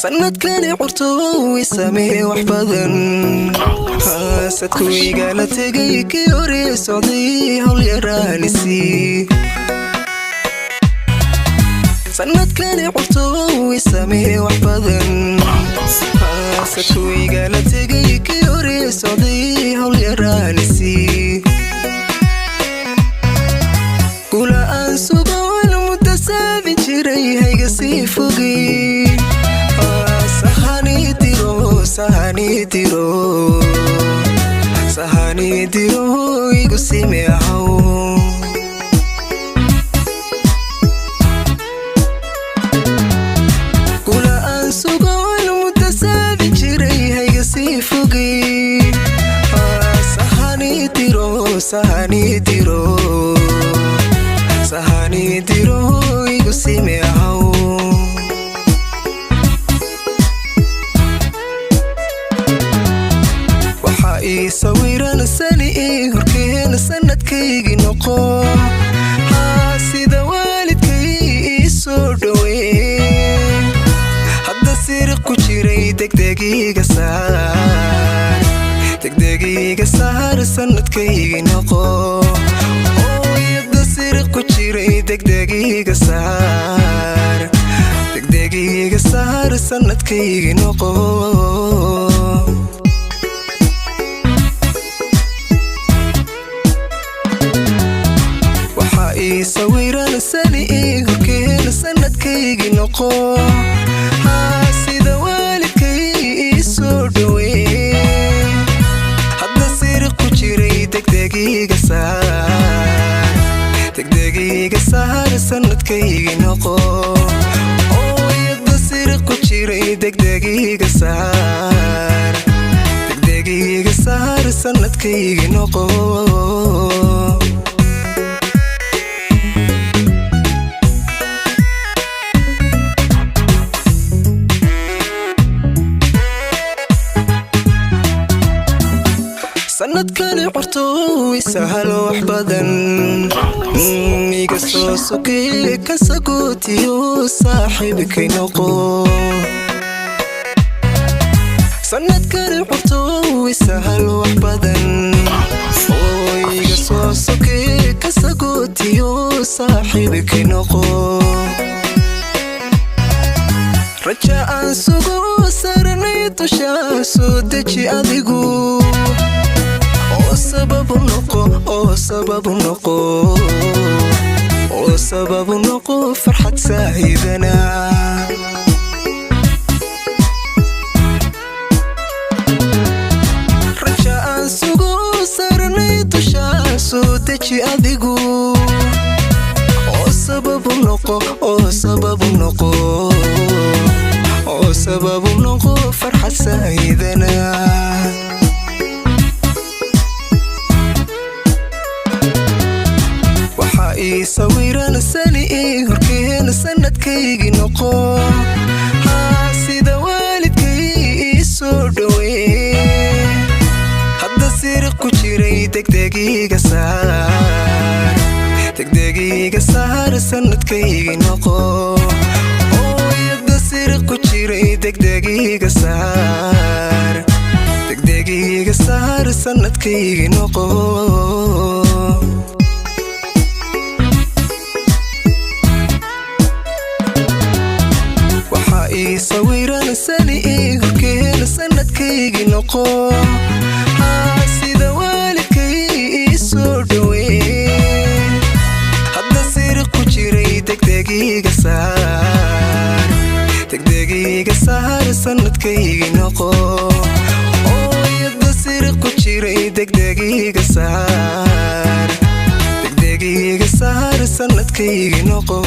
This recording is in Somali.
sanadkani curto samee wax badan sadkuiga la tagay kii hore socday hawl yaraanisi sanadkani curto samee wax badan sadkuiga la tagay kii hore socday hawl yaraanisi kula aan sugan mutasaabi jiray hayga sii fogay sahani diro igu simeahaw kula aan sugan mutasaabi jiray hayga sii fogay sahani diro igu simeahaw sawiran sani horkeena sanadkaygi noqo sida waalidkay soo dhaweey hadda sir ku jiray degdegiga saar sanadkaygi noqo hadda sir ku jiray degdegiga saar sanadkaygi noqo sawiran sani horkeena sanadkaygi noqo sida waalidkay soo dhaweey hadda sir ku jiray degdegiga saar sanadkaygi noqo hadda sir ku jiray degdegiga saar sanadkaygi noqo sanadkani curto sahalo wax badan iga soo sokay ka sagootiyo saaxiibkay noqo sanadkani curto sahalo wax badan iga soo sokay ka sagootiyo saaxiibkay noqo raja aan sugo sarnay tushaa soo deji adigu sababu noqo farxad saahidana raja aan sugo sarnay tushaa soo deji adigu sababu noqo farxad saahidana sawiran sani horkeena sanadkaygi noqo sida waalidkay soo dhaweey hadda sir ku jiray degdegiga saar sanadkaygi noqo hadda sir ku jiray degdegiga saar sanadkaygi noqo sawiran sani horkeena sanadkaygi noqo sida waalidkay soo dhaweey hadda sir ku jiray degdegiga saar sanadkaygi noqo hadda sir ku jiray degdegiga saar sanadkaygi noqo